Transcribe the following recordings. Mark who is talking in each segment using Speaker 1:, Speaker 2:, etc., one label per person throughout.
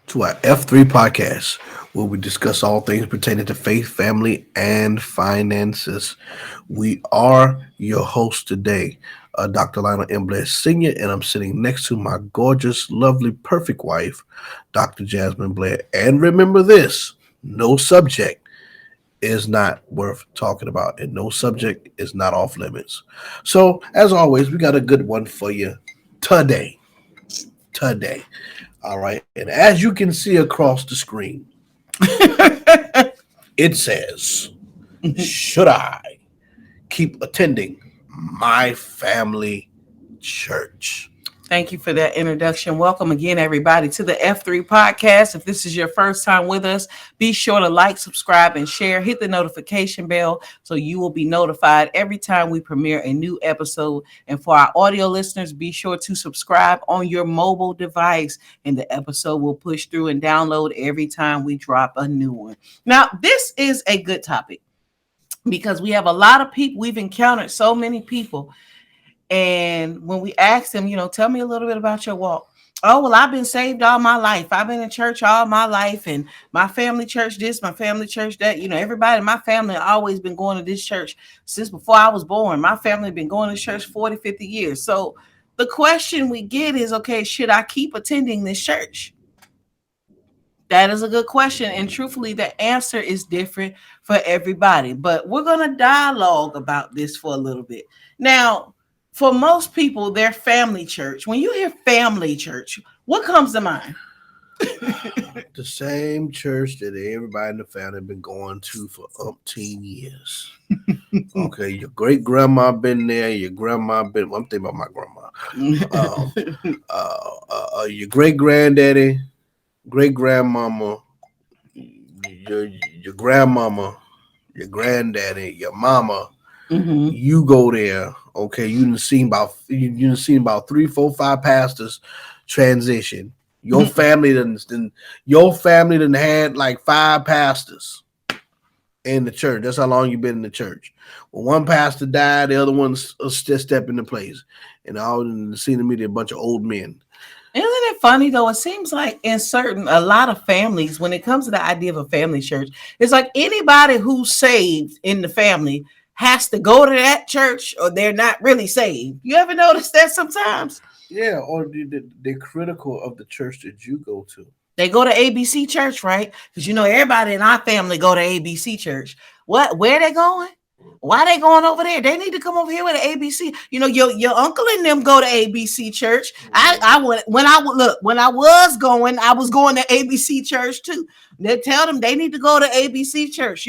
Speaker 1: to our F3 podcast, where we discuss all things pertaining to faith, family, and finances. We are your host today, Dr. Lionel M. Blair Sr., and I'm sitting next to my gorgeous, lovely, perfect wife, Dr. Jasmine Blair. And remember this, no subject is not worth talking about, and no subject is not off limits. So, as always, we got a good one for you today. Today. All right. And as you can see across the screen, it says, should I keep attending my family church?
Speaker 2: Thank you for that introduction. Welcome again, everybody, to the F3 podcast. If this is your first time with us, be sure to like, subscribe, and share. Hit the notification bell so you will be notified every time we premiere a new episode. And for our audio listeners, be sure to subscribe on your mobile device, and the episode will push through and download every time we drop a new one. Now, this is a good topic because we have a lot of people. We've encountered so many people. And when we ask them, tell me a little bit about your walk. Oh, well, I've been saved all my life. I've been in church all my life, and my family church this, my family church that. Everybody in my family always been going to this church since before I was born. My family been going to church 40, 50 years. So the question we get is, okay, should I keep attending this church? That is a good question. And truthfully, the answer is different for everybody. But we're going to dialogue about this for a little bit. Now, for most people, their family church. When you hear family church, what comes to mind?
Speaker 1: The same church that everybody in the family been going to for umpteen years. Okay, your great grandma been there. Your grandma been. Well, I'm thinking about my grandma. Your great granddaddy, great grandmama, your grandmama, your granddaddy, your mama. Mm-hmm. You go there, okay? You done seen about 3, 4, 5 pastors transition. Your family done had like 5 pastors in the church. That's how long you've been in the church. When one pastor died, the other one's just step into place, and all in the scene of media, a bunch of old men.
Speaker 2: Isn't it funny though? It seems like in a lot of families, when it comes to the idea of a family church, it's like anybody who's saved in the family has to go to that church or they're not really saved. You ever notice that sometimes?
Speaker 1: Yeah, or they're critical of the church that you go to.
Speaker 2: They go to ABC church, right? Because everybody in our family go to ABC church. What? Where they going? Why they going over there? They need to come over here with an ABC. Your uncle and them go to ABC church. I when I was going to ABC church too. They tell them they need to go to ABC church.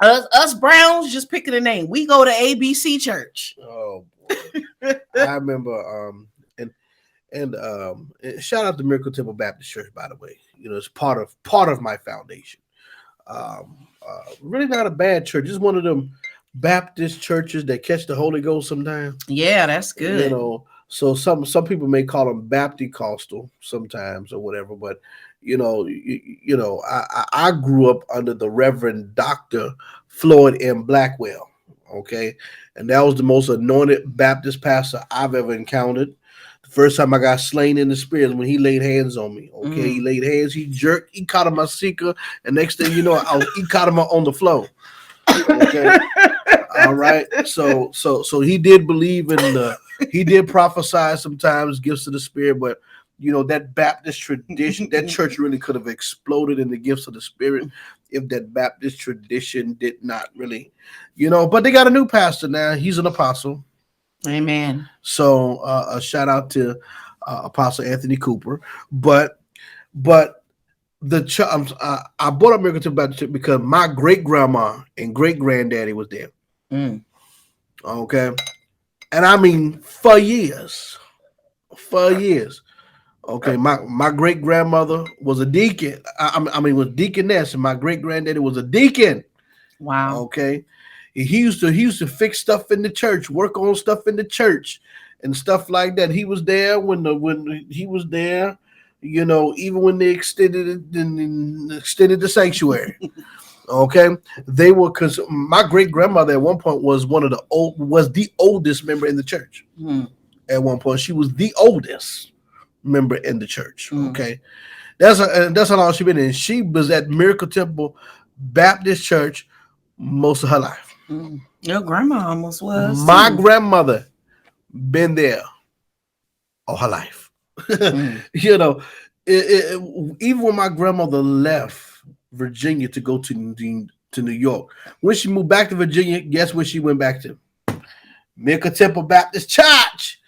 Speaker 2: Us Browns, just picking a name. We go to ABC Church.
Speaker 1: Oh boy. I remember and shout out to Miracle Temple Baptist Church, by the way. It's part of my foundation. Really not a bad church. It's one of them Baptist churches that catch the Holy Ghost sometimes.
Speaker 2: Yeah, that's good.
Speaker 1: So some people may call them Baptist Costal sometimes or whatever, but I grew up under the Reverend Dr. Floyd M. Blackwell, okay? And that was the most anointed Baptist pastor I've ever encountered. The first time I got slain in the spirit when he laid hands on me, okay? He laid hands, he jerked, he caught him my seeker, and next thing you know, he caught him on the floor, okay? All right, so he did believe he did prophesy sometimes, gifts of the spirit, but that Baptist tradition, that church really could have exploded in the gifts of the spirit if that Baptist tradition did not really, but they got a new pastor now. He's an apostle.
Speaker 2: Amen.
Speaker 1: So a shout out to Apostle Anthony Cooper. But the I brought up Miracle Temple Baptist Church because my great grandma and great granddaddy was there. Okay. And I mean for years. Okay, my great grandmother was a deacon. Was deaconess, and my great granddaddy was a deacon.
Speaker 2: Wow.
Speaker 1: Okay, he used to fix stuff in the church, work on stuff in the church, and stuff like that. He was there when he was there. Even when they extended the sanctuary. Okay, they were because my great grandmother at one point was the oldest member in the church. At one point, she was the oldest member in the church. Okay, That's how long she been in. She was at Miracle Temple Baptist Church most of her life.
Speaker 2: Your grandma almost was
Speaker 1: My
Speaker 2: too.
Speaker 1: grandmother been there all her life.
Speaker 2: Mm.
Speaker 1: You know, even when my grandmother left Virginia to go to New York, when she moved back to Virginia, guess where she went back to? Miracle Temple Baptist Church.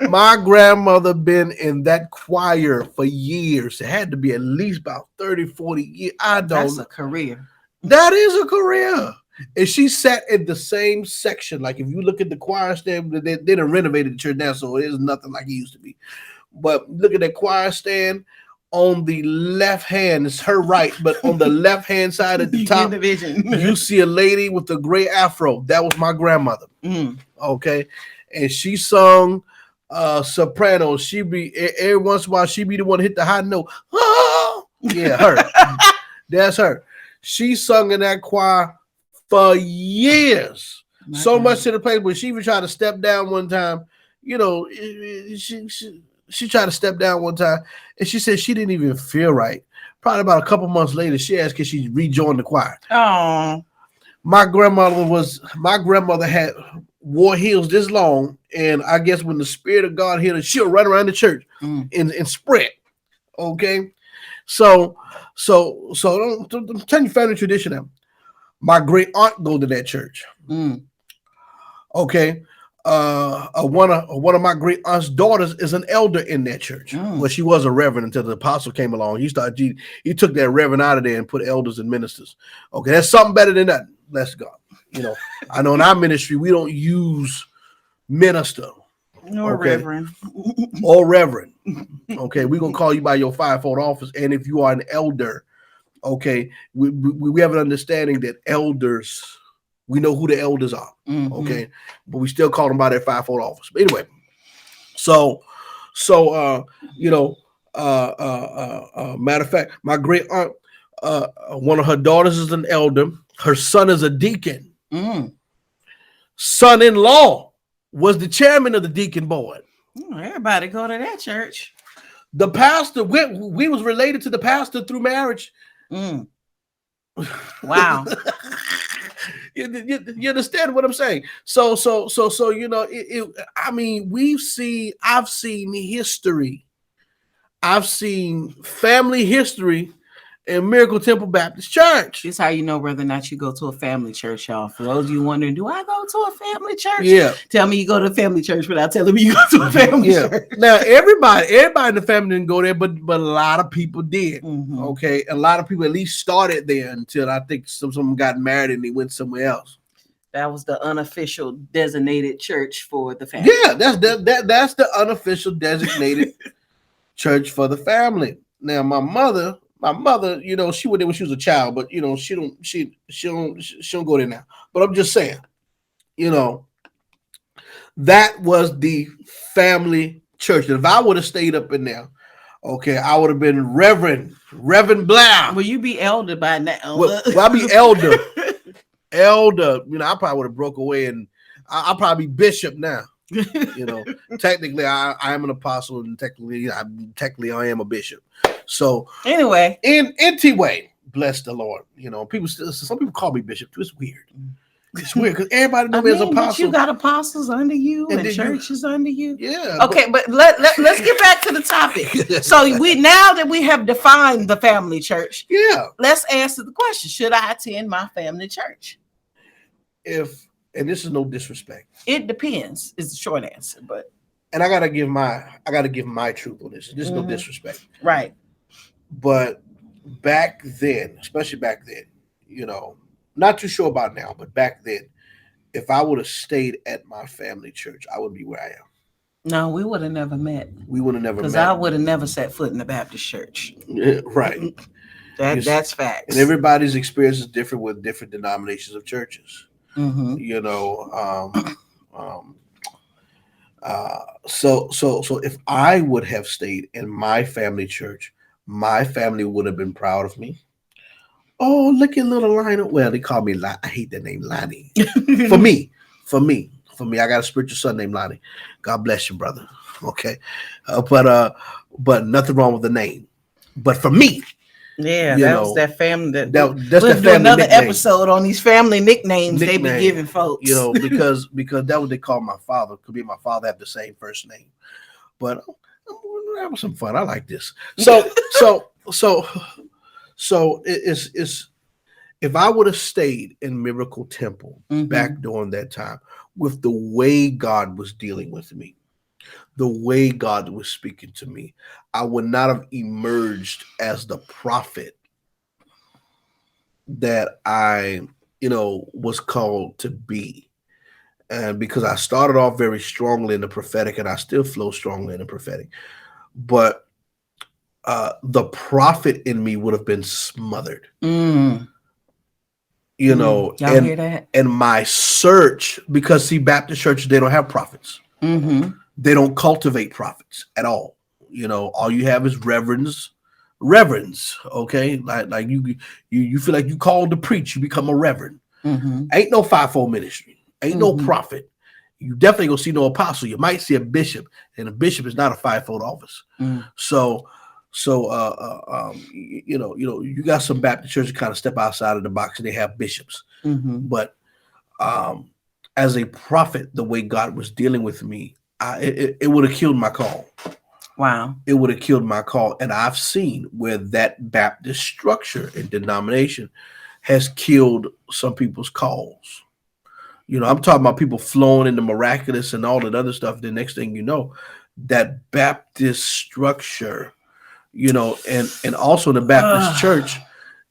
Speaker 1: My grandmother been in that choir for years. It had to be at least about 30, 40 years. I don't
Speaker 2: That's
Speaker 1: know.
Speaker 2: a career.
Speaker 1: That is a career. And she sat in the same section. Like if you look at the choir stand, they done renovated the church now, so it is nothing like it used to be. But look at that choir stand on the left hand. It's her right, but on the left hand side at the
Speaker 2: You
Speaker 1: top,
Speaker 2: get the vision.
Speaker 1: you see a lady with a gray afro. That was my grandmother.
Speaker 2: Mm.
Speaker 1: Okay, and she sung soprano. She be every once in a while she be the one to hit the high note. Oh, yeah, her. That's her. She sung in that choir for years.
Speaker 2: My
Speaker 1: So
Speaker 2: God.
Speaker 1: much to the place where she even tried to step down one time. You know, she tried to step down one time, and she said she didn't even feel right. Probably about a couple months later, she asked could she rejoin the choir.
Speaker 2: Oh.
Speaker 1: My grandmother had wore heels this long, and I guess when the spirit of God hit her, she'll run around the church and sprint. Okay, so I'm telling you family tradition now. My great aunt go to that church.
Speaker 2: Mm.
Speaker 1: Okay, one of my great aunt's daughters is an elder in that church. Well, she was a reverend until the apostle came along. He took that reverend out of there and put elders and ministers. Okay, that's something better than that. Let's go. You know, I know in our ministry we don't use minister
Speaker 2: Or reverend.
Speaker 1: or reverend. Okay, we're gonna call you by your fivefold office, and if you are an elder, okay, we have an understanding that elders, we know who the elders are. Okay, but we still call them by their fivefold office. But anyway, so you know, matter of fact, my great aunt, one of her daughters is an elder. Her son is a deacon. Son-in-law was the chairman of the deacon board.
Speaker 2: Everybody go to that church.
Speaker 1: The pastor, we was related to the pastor through marriage.
Speaker 2: Wow.
Speaker 1: You understand what I'm saying? So you know, I mean, I've seen history. I've seen family history in Miracle Temple Baptist Church.
Speaker 2: This is how you know whether or not you go to a family church, y'all. For those of you wondering, do I go to a family church?
Speaker 1: Yeah.
Speaker 2: Tell me you go to a family church without telling me you go to a family church.
Speaker 1: Now everybody in the family didn't go there, but a lot of people did. Okay, a lot of people at least started there until I think some got married and they went somewhere else.
Speaker 2: That was the unofficial designated church for the family.
Speaker 1: Yeah, that's the unofficial designated church for the family. Now my mother, you know, she went there when she was a child, but you know, she don't go there now. But I'm just saying, you know, that was the family church. And if I would have stayed up in there, okay, I would have been Reverend Blau.
Speaker 2: Will you be elder by now?
Speaker 1: Well, I'll be elder. Elder, you know, I probably would have broke away and I'll probably be bishop now. You know, technically I am an apostle and technically I am a bishop. So
Speaker 2: anyway,
Speaker 1: anyway, bless the Lord. You know, some people call me bishop too. It's weird. It's weird because everybody knows me as apostle.
Speaker 2: But you got apostles under you and churches under you.
Speaker 1: Yeah.
Speaker 2: Okay, but let's get back to the topic. So now that we have defined the family church, let's answer the question: should I attend my family church?
Speaker 1: And this is no disrespect.
Speaker 2: It depends. Is the short answer, but
Speaker 1: and I gotta give my truth on this. This is no disrespect,
Speaker 2: right?
Speaker 1: But back then, especially back then, you know, not too sure about now, but back then, if I would have stayed at my family church, I would be where I am.
Speaker 2: No, we would have never met.
Speaker 1: We would have never met.
Speaker 2: Because I would have never set foot in the Baptist church.
Speaker 1: Right.
Speaker 2: That's facts.
Speaker 1: And everybody's experience is different with different denominations of churches. You know, so if I would have stayed in my family church, my family would have been proud of me. Oh, look at little Lionel. Well, they call me I hate that name, Lonnie. For me, I got a spiritual son named Lonnie. God bless you, brother. Okay, but nothing wrong with the name. But for me,
Speaker 2: Yeah,
Speaker 1: you
Speaker 2: that was
Speaker 1: know,
Speaker 2: that family that
Speaker 1: that's
Speaker 2: we'll
Speaker 1: that
Speaker 2: do
Speaker 1: family
Speaker 2: another
Speaker 1: nickname.
Speaker 2: episode on these family nicknames they be giving
Speaker 1: Nickname,
Speaker 2: folks.
Speaker 1: because that what they call my father. Could be my father have the same first name, but that was some fun. I like this. So it's if I would have stayed in Miracle Temple back
Speaker 2: Mm-hmm.
Speaker 1: during that time with the way God was dealing with me, the way God was speaking to me, I would not have emerged as the prophet that I, was called to be. And because I started off very strongly in the prophetic and I still flow strongly in the prophetic, but the prophet in me would have been smothered,
Speaker 2: Mm.
Speaker 1: you know,
Speaker 2: Y'all hear
Speaker 1: and
Speaker 2: that?
Speaker 1: and my search, because see, Baptist churches, they don't have prophets.
Speaker 2: Mm-hmm.
Speaker 1: They don't cultivate prophets at all. All you have is reverends. Okay, like you feel like you called to preach, you become a reverend.
Speaker 2: Mm-hmm.
Speaker 1: Ain't no fivefold ministry. Ain't no
Speaker 2: Mm-hmm.
Speaker 1: prophet. You definitely gonna see no apostle. You might see a bishop, and a bishop is not a fivefold office.
Speaker 2: Mm.
Speaker 1: So, you got some Baptist churches kind of step outside of the box, and they have bishops.
Speaker 2: Mm-hmm.
Speaker 1: But um, as a prophet, the way God was dealing with me, it would have killed my call.
Speaker 2: Wow.
Speaker 1: It would have killed my call. And I've seen where that Baptist structure and denomination has killed some people's calls. I'm talking about people flowing in the miraculous and all that other stuff. The next thing you know, that Baptist structure, and also the Baptist church,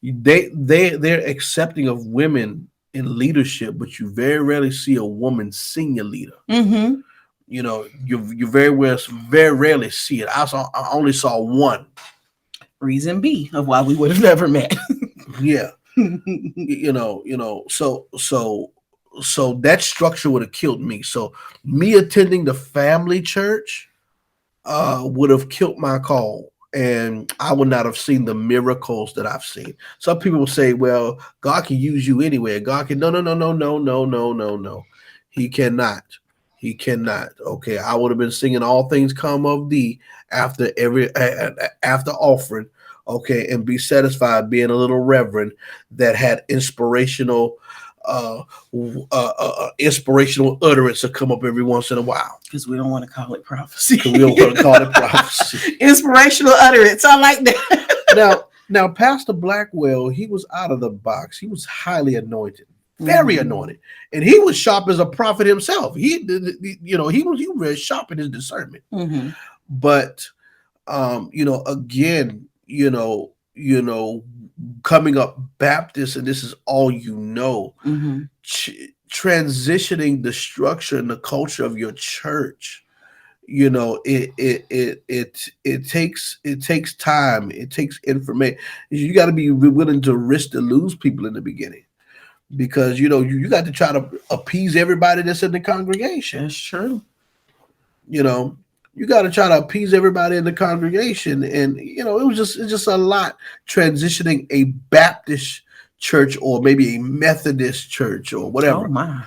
Speaker 1: they're accepting of women in leadership, but you very rarely see a woman senior leader.
Speaker 2: Mm-hmm.
Speaker 1: You very rarely see it. I only saw one.
Speaker 2: Reason B of why we would have never met.
Speaker 1: Yeah, so that structure would have killed me. So me attending the family church would have killed my call, and I would not have seen the miracles that I've seen. Some people will say, "Well, God can use you anywhere. God can." No, no, no, no, no, no, no, no, no. He cannot. He cannot. Okay, I would have been singing "All Things Come of Thee" after offering. Okay, and be satisfied being a little reverend that had uh, inspirational utterance to come up every once in a while.
Speaker 2: Because we don't want to call it prophecy.
Speaker 1: We don't want to call it prophecy.
Speaker 2: Inspirational utterance. I like that.
Speaker 1: Now, Pastor Blackwell, he was out of the box. He was highly anointed, very anointed, and he was sharp as a prophet himself. He was very sharp in his discernment.
Speaker 2: Mm-hmm.
Speaker 1: But again, coming up Baptist, and this is all
Speaker 2: Mm-hmm.
Speaker 1: transitioning the structure and the culture of your church. It takes time. It takes information. You got to be willing to risk to lose people in the beginning, because you got to try to appease everybody that's in the congregation.
Speaker 2: That's true.
Speaker 1: you know you got to try to appease everybody in the congregation, and it's just a lot transitioning a Baptist church or maybe a Methodist church or
Speaker 2: Oh
Speaker 1: whatever,
Speaker 2: my.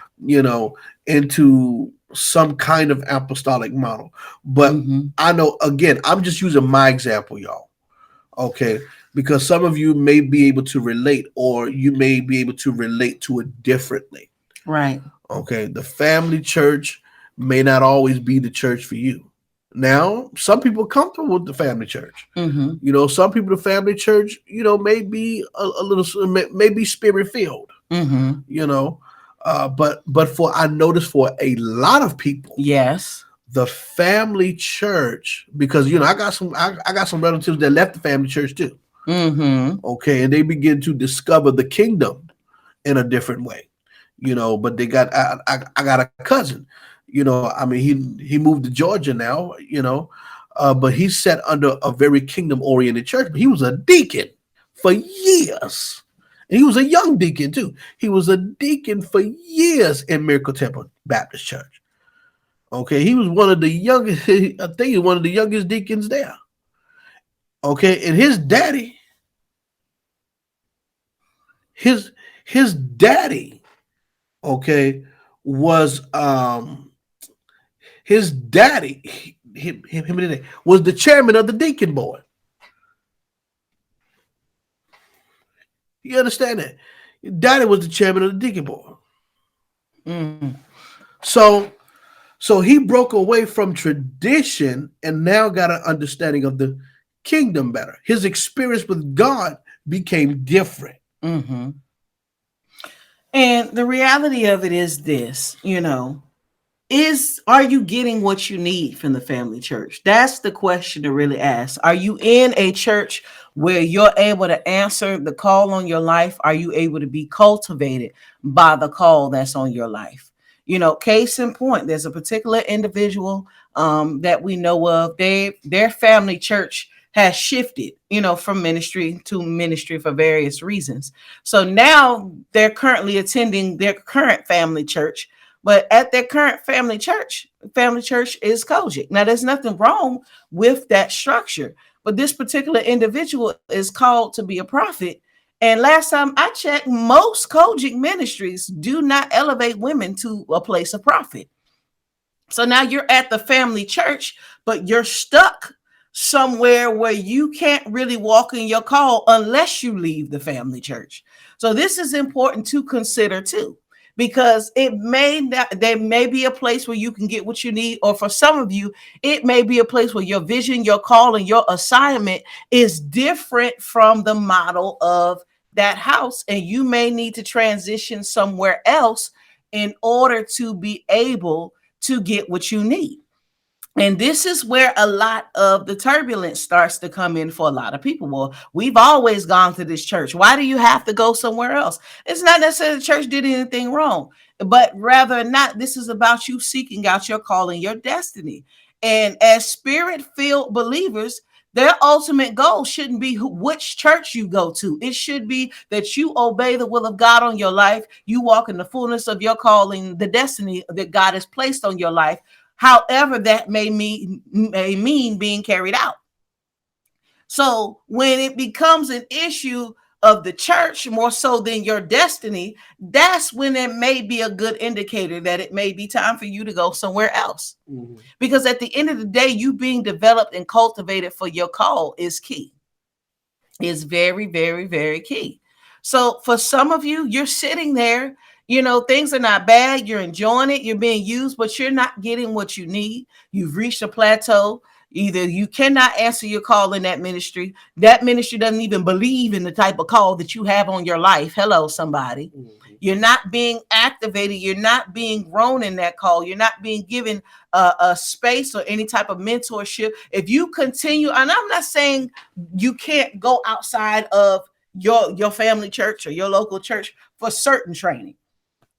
Speaker 1: into some kind of apostolic model. But
Speaker 2: Mm-hmm.
Speaker 1: I know, again, I'm just using my example, y'all. Okay, because some of you may be able to relate, or you may be able to relate to it differently.
Speaker 2: Right.
Speaker 1: Okay, the family church may not always be the church for you. Now, some people are comfortable with the family church.
Speaker 2: Mm-hmm.
Speaker 1: Some people, the family church, may be a little, may be spirit filled.
Speaker 2: Mm-hmm.
Speaker 1: But for I noticed for a lot of people,
Speaker 2: Yes.
Speaker 1: the family church, because I got some relatives that left the family church too.
Speaker 2: Mm-hmm.
Speaker 1: Okay, and they begin to discover the kingdom in a different way. But they got I got a cousin. I mean, he moved to Georgia now. But he sat under a very kingdom oriented church. But he was a deacon for years. And he was a young deacon too. He was a deacon for years in Miracle Temple Baptist Church. Okay, he was one of the youngest. I think he was one of the youngest deacons there. Okay, and his daddy, okay, was his daddy, him and his daddy, was the chairman of the deacon board. You understand that? Daddy was the chairman of the deacon board.
Speaker 2: Mm.
Speaker 1: So so he broke away from tradition and now got an understanding of the kingdom better. His experience with God became different.
Speaker 2: Mm-hmm. And the reality of it is this, are you getting what you need from the family church? That's the question to really ask. Are you in a church where you're able to answer the call on your life? Are you able to be cultivated by the call that's on your life? Case in point, there's a particular individual that we know of. Their family church has shifted, from ministry to ministry for various reasons. So now they're currently attending their current family church, but at their current family church is Kojic. Now, there's nothing wrong with that structure, but this particular individual is called to be a prophet. And last time I checked, most Kojic ministries do not elevate women to a place of prophet. So now you're at the family church, but you're stuck somewhere where you can't really walk in your call unless you leave the family church. So this is important to consider too, because there may be a place where you can get what you need, or for some of you, it may be a place where your vision, your call, and your assignment is different from the model of that house, and you may need to transition somewhere else in order to be able to get what you need. And this is where a lot of the turbulence starts to come in for a lot of people. Well, we've always gone to this church. Why do you have to go somewhere else? It's not necessarily the church did anything wrong, but rather not, this is about you seeking out your calling, your destiny. And as spirit-filled believers, their ultimate goal shouldn't be which church you go to. It should be that you obey the will of God on your life. You walk in the fullness of your calling, the destiny that God has placed on your life, however that may mean being carried out. So when it becomes an issue of the church more so than your destiny, that's when it may be a good indicator that it may be time for you to go somewhere else. Mm-hmm. Because at the end of the day, you being developed and cultivated for your call is key. Is very, very, very key. So for some of you, you're sitting there, things are not bad. You're enjoying it. You're being used, but you're not getting what you need. You've reached a plateau. Either you cannot answer your call in that ministry. That ministry doesn't even believe in the type of call that you have on your life. Hello, somebody. Mm-hmm. You're not being activated. You're not being grown in that call. You're not being given a space or any type of mentorship. If you continue, and I'm not saying you can't go outside of your family church or your local church for certain training.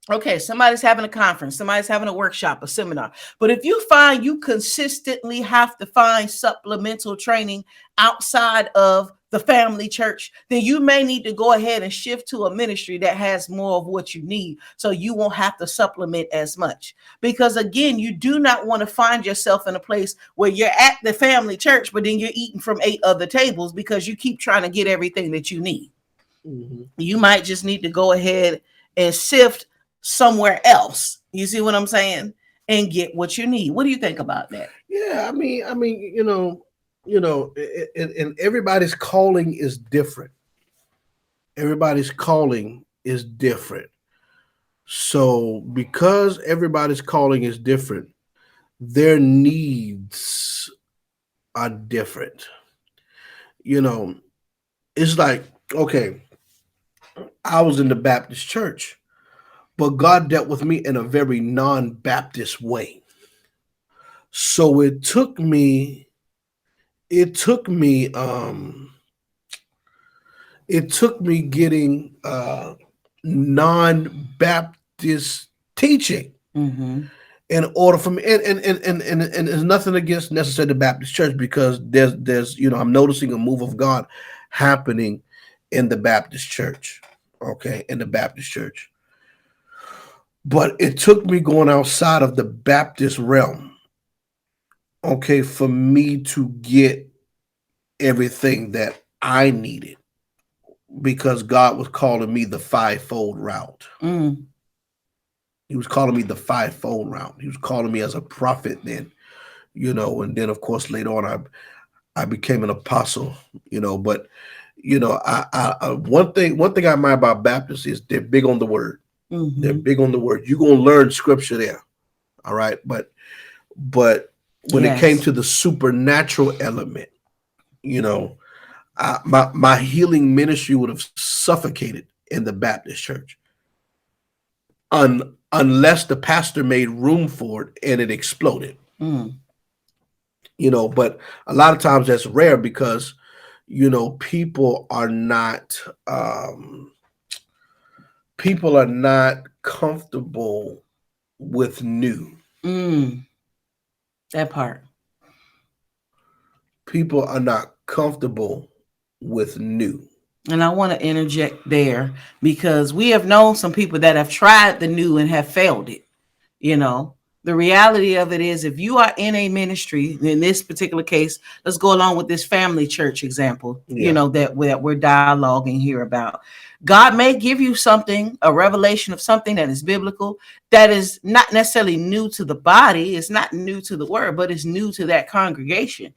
Speaker 2: Okay, somebody's having a conference, somebody's having a workshop, a seminar. But if you find you consistently have to find supplemental training outside of the family church, then you may need to go ahead and shift to a ministry that has more of what you need, so you won't have to supplement as much. Because again, you do not want to find yourself in a place where you're at the family church, but then you're eating from 8 other tables because you keep trying to get everything that you need. Mm-hmm. You might just need to go ahead and sift somewhere else. You see what I'm saying? And get what you need. What do you think about that?
Speaker 1: Yeah, and everybody's calling is different. Everybody's calling is different. So because everybody's calling is different, their needs are different. It's like, okay, I was in the Baptist church, but God dealt with me in a very non-Baptist way. So it took me getting non-Baptist teaching. Mm-hmm. In order for me, and there's nothing against necessarily the Baptist church, because there's I'm noticing a move of God happening in the Baptist church. Okay, in the Baptist church. But it took me going outside of the Baptist realm, okay, for me to get everything that I needed, because God was calling me the fivefold route. Mm. He was calling me the fivefold route. He was calling me as a prophet then, and then of course later on I became an apostle, but One thing I admire about Baptists is they're big on the word. They're
Speaker 2: Mm-hmm.
Speaker 1: big on the word. You're gonna learn scripture there. All right. But when it came
Speaker 2: Yes.
Speaker 1: to the supernatural element, you know, my healing ministry would have suffocated in the Baptist church unless the pastor made room for it and it exploded.
Speaker 2: Mm.
Speaker 1: But a lot of times that's rare because people are not comfortable with new.
Speaker 2: Mm. That part.
Speaker 1: People are not comfortable with new.
Speaker 2: And I want to interject there because we have known some people that have tried the new and have failed it. You know, the reality of it is if you are in a ministry, in this particular case, let's go along with this family church example,
Speaker 1: Yeah.
Speaker 2: that we're dialoguing here about. God may give you something, a revelation of something that is biblical, that is not necessarily new to the body, it's not new to the word, but it's new to that congregation.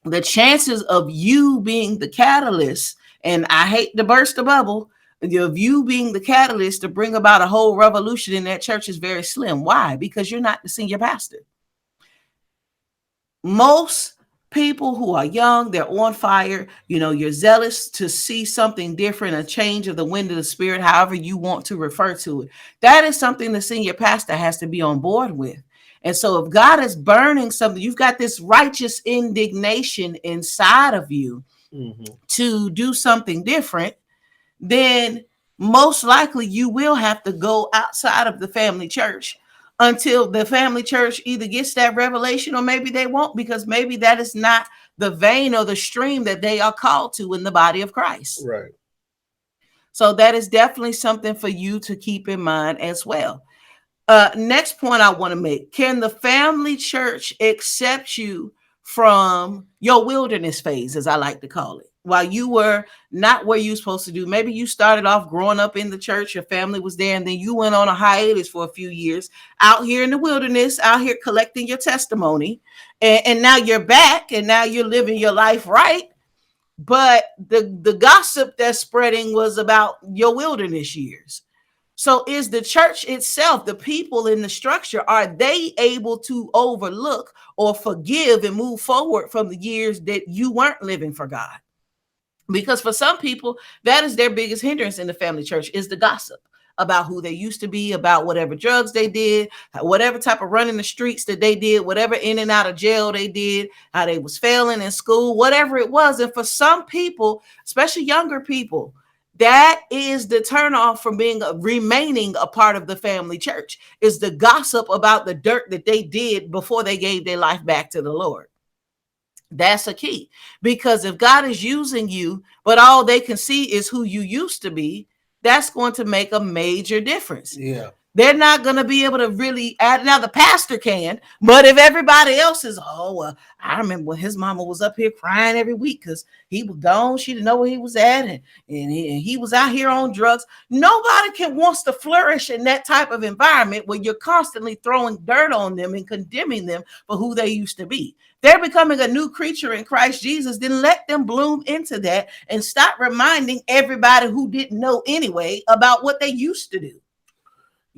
Speaker 2: The chances of you being the catalyst, and I hate to burst the bubble, of you being the catalyst to bring about a whole revolution in that church is very slim. Why? Because you're not the senior pastor. Most people who are young, they're on fire. You're zealous to see something different, a change of the wind of the spirit, however you want to refer to it. That is something the senior pastor has to be on board with. And so if God is burning something, you've got this righteous indignation inside of you
Speaker 1: Mm-hmm.
Speaker 2: to do something different, then most likely you will have to go outside of the family church until the family church either gets that revelation or maybe they won't, because maybe that is not the vein or the stream that they are called to in the body of Christ.
Speaker 1: Right.
Speaker 2: So that is definitely something for you to keep in mind as well. Next point I want to make: can the family church accept you from your wilderness phase, as I like to call it, while you were not where you were supposed to do? Maybe you started off growing up in the church, your family was there, and then you went on a hiatus for a few years out here in the wilderness, out here collecting your testimony, and now you're back, and now you're living your life right. But the gossip that's spreading was about your wilderness years. So is the church itself, the people in the structure, are they able to overlook or forgive and move forward from the years that you weren't living for God? Because for some people, that is their biggest hindrance in the family church, is the gossip about who they used to be, about whatever drugs they did, whatever type of running the streets that they did, whatever in and out of jail they did, how they was failing in school, whatever it was. And for some people, especially younger people, that is the turnoff from remaining a part of the family church, is the gossip about the dirt that they did before they gave their life back to the Lord. That's a key, because if God is using you, but all they can see is who you used to be, that's going to make a major difference.
Speaker 1: Yeah.
Speaker 2: They're not going to be able to really add. Now the pastor can, but if everybody else is, oh, well, I remember when his mama was up here crying every week because he was gone. She didn't know where he was at. And he was out here on drugs. Nobody wants to flourish in that type of environment where you're constantly throwing dirt on them and condemning them for who they used to be. They're becoming a new creature in Christ Jesus. Then let them bloom into that and stop reminding everybody who didn't know anyway about what they used to do.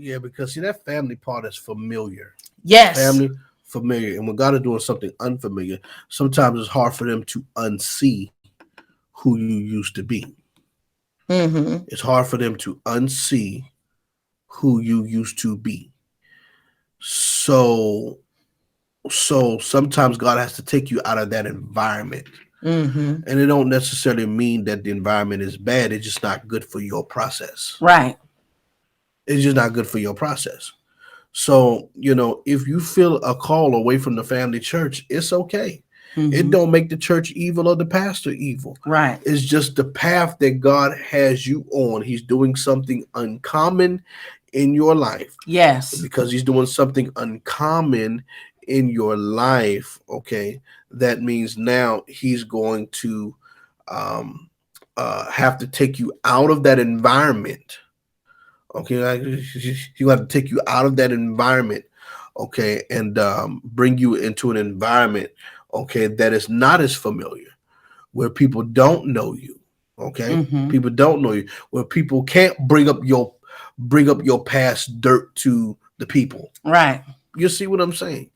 Speaker 1: Yeah, because see that family part is familiar.
Speaker 2: Yes.
Speaker 1: Family familiar, and when God is doing something unfamiliar, sometimes it's hard for them to unsee who you used to be.
Speaker 2: Mm-hmm.
Speaker 1: It's hard for them to unsee who you used to be. So sometimes God has to take you out of that environment.
Speaker 2: Mm-hmm.
Speaker 1: And it don't necessarily mean that the environment is bad. It's just not good for your process.
Speaker 2: Right.
Speaker 1: It's just not good for your process. So, if you feel a call away from the family church, it's okay. It
Speaker 2: Mm-hmm.
Speaker 1: don't make the church evil or the pastor evil.
Speaker 2: Right.
Speaker 1: It's just the path that God has you on. He's doing something uncommon in your life.
Speaker 2: Yes.
Speaker 1: Because he's doing something uncommon in your life, okay, that means now he's going to have to take you out of that environment. Okay, he got to take you out of that environment, okay, and bring you into an environment, okay, that is not as familiar, where people don't know you, Okay,
Speaker 2: Mm-hmm.
Speaker 1: people don't know you. Where people can't bring up your past dirt to the people.
Speaker 2: Right.
Speaker 1: You see what I'm saying?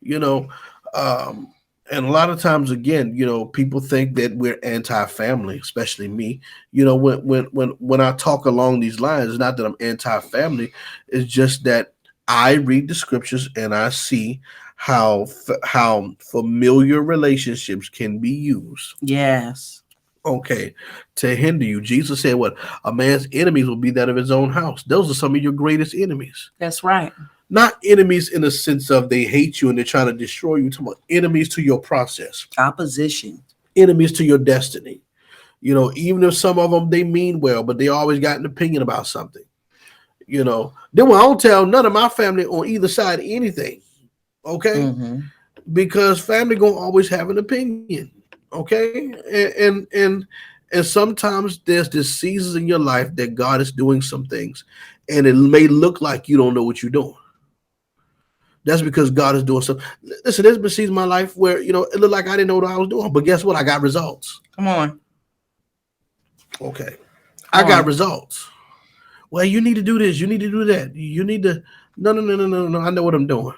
Speaker 1: You know, um, and a lot of times, again, people think that we're anti-family, especially me. When I talk along these lines, it's not that I'm anti-family. It's just that I read the scriptures and I see how familiar relationships can be used.
Speaker 2: Yes.
Speaker 1: Okay, to hinder you. Jesus said, "What a man's enemies will be that of his own house." Those are some of your greatest enemies.
Speaker 2: That's right.
Speaker 1: Not enemies in the sense of they hate you and they're trying to destroy you. Talking about enemies to your process,
Speaker 2: Opposition.
Speaker 1: enemies to your destiny. Even if some of them they mean well, but they always got an opinion about something. Then I don't tell none of my family on either side anything. Okay,
Speaker 2: Mm-hmm.
Speaker 1: because family gonna always have an opinion. Okay, and sometimes there's this seasons in your life that God is doing some things, and it may look like you don't know what you're doing. That's because God is doing something. Listen, there's been seasons in my life where it looked like I didn't know what I was doing, but guess what? I got results.
Speaker 2: Come on.
Speaker 1: Okay,
Speaker 2: Come
Speaker 1: I got
Speaker 2: on.
Speaker 1: results. Well, you need to do this. You need to do that. You need to. No, no, no, no, no, no. I know what I'm doing.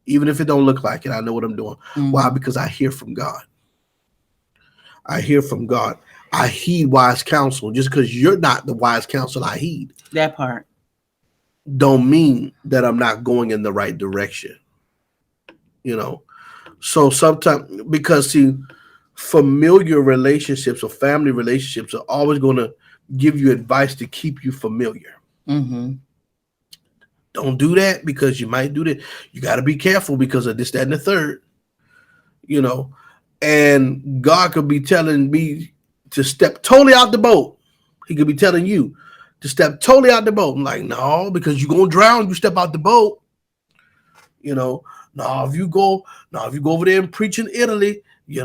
Speaker 1: Even if it don't look like it, I know what I'm doing. Why?
Speaker 2: Mm-hmm.
Speaker 1: Because I hear from God. I hear from God. I heed wise counsel. Just because you're not the wise counsel I heed,
Speaker 2: That part.
Speaker 1: don't mean that I'm not going in the right direction. You know. So sometimes because see, familiar relationships or family relationships are always going to give you advice to keep you familiar.
Speaker 2: Mm-hmm.
Speaker 1: Don't do that because you might do that. You got to be careful because of this, that, and the third. You know, and God could be telling me to step totally out the boat. He could be telling you to step totally out the boat. I'm like, no, because you're gonna drown. You step out the boat. You know, no, if you go over there and preach in Italy, you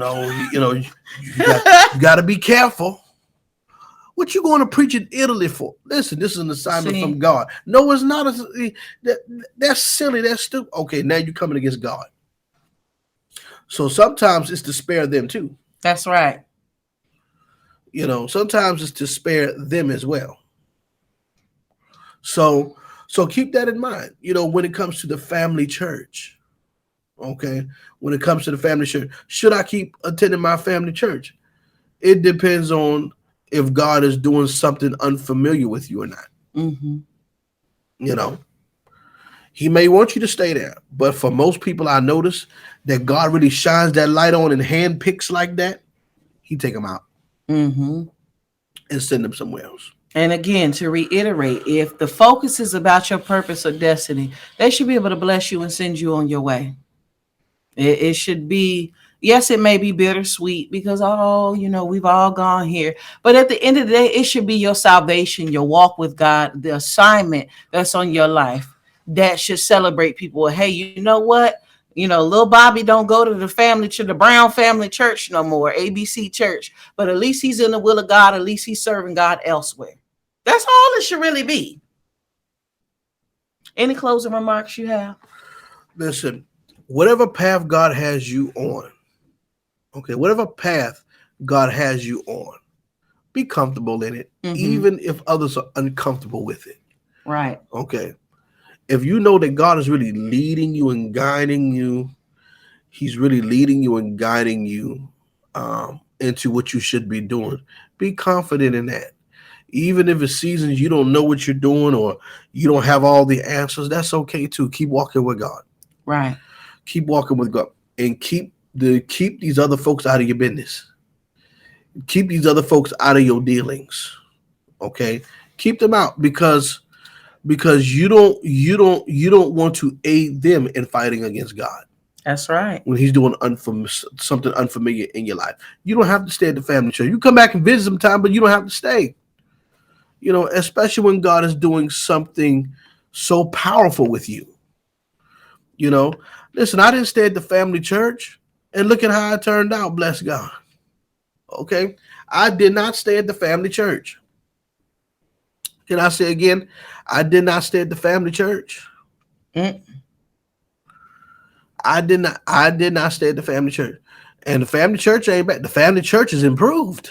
Speaker 1: got to be careful. What you going to preach in Italy for? Listen, this is an assignment from
Speaker 2: See,
Speaker 1: God. No, it's not. That, that's silly. That's stupid. Okay, now you're coming against God. So sometimes it's to spare them too.
Speaker 2: that's right.
Speaker 1: Sometimes it's to spare them as well. So so keep that in mind. When it comes to the family church, okay? When it comes to the family church, should I keep attending my family church? It depends on if God is doing something unfamiliar with you or not.
Speaker 2: Mm-hmm.
Speaker 1: You know, He may want you to stay there, but for most people, I notice that God really shines that light on and handpicks like that. He take them out
Speaker 2: Mm-hmm.
Speaker 1: and send them somewhere else.
Speaker 2: And again, to reiterate, if the focus is about your purpose or destiny, they should be able to bless you and send you on your way. It should be, yes, it may be bittersweet because, oh, we've all gone here. But at the end of the day, it should be your salvation, your walk with God, the assignment that's on your life that should celebrate people. Hey, you know what? Little Bobby don't go to the Brown family church no more, ABC church. But at least he's in the will of God. At least he's serving God elsewhere. That's all it should really be. Any closing remarks you have?
Speaker 1: Listen, whatever path God has you on, okay, whatever path God has you on, be comfortable in it,
Speaker 2: Mm-hmm.
Speaker 1: even if others are uncomfortable with it.
Speaker 2: Right.
Speaker 1: Okay. If you know that God is really leading you and guiding you, He's really leading you and guiding you into what you should be doing. Be confident in that. Even if it's seasons you don't know what you're doing or you don't have all the answers, that's okay too. Keep walking with God.
Speaker 2: Right.
Speaker 1: Keep walking with God, and keep these other folks out of your business. Keep these other folks out of your dealings. Okay, keep them out because you don't want to aid them in fighting against God
Speaker 2: That's right.
Speaker 1: when He's doing something unfamiliar in your life. You don't have to stay at the family church. You come back and visit sometime, but you don't have to stay. Especially when God is doing something so powerful with you. You know, Listen, I didn't stay at the family church, and look at how it turned out. Bless God. Okay, I did not stay at the family church. Can I say again? I did not stay at the family church.
Speaker 2: Mm.
Speaker 1: I did not. I did not stay at the family church, and the family church ain't bad. The family church is improved.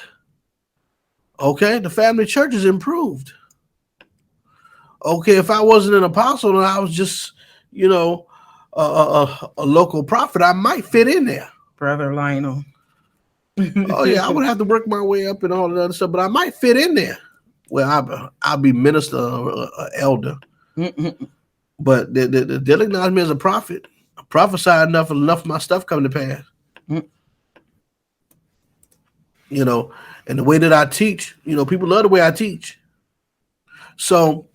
Speaker 1: Okay, the family church is improved. Okay, if I wasn't an apostle and I was just, you know, a local prophet, I might fit in there.
Speaker 2: Brother Lionel.
Speaker 1: Oh yeah, I would have to work my way up and all that other stuff, but I might fit in there. Well, I'll be minister or elder, but they'll acknowledge me as a prophet. I prophesy enough of my stuff coming to pass. You know, and the way that I teach, people love the way I teach. So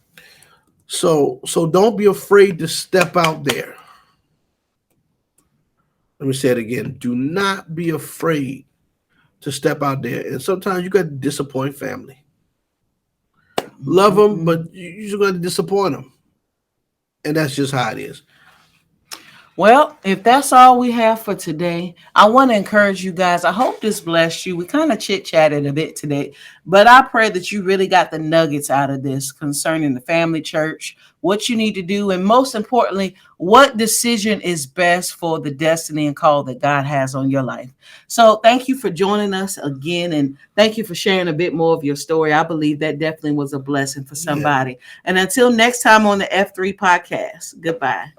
Speaker 1: so don't be afraid to step out there. Let me say it again. Do not be afraid to step out there. And sometimes you got to disappoint family. Love them, but you're just going to disappoint them. And that's just how it is.
Speaker 2: Well, if that's all we have for today, I want to encourage you guys. I hope this blessed you. We kind of chit chatted a bit today, but I pray that you really got the nuggets out of this concerning the family church, what you need to do, and most importantly, what decision is best for the destiny and call that God has on your life. So thank you for joining us again, and thank you for sharing a bit more of your story. I believe that definitely was a blessing for somebody. Yeah. And until next time on the F3 podcast, goodbye.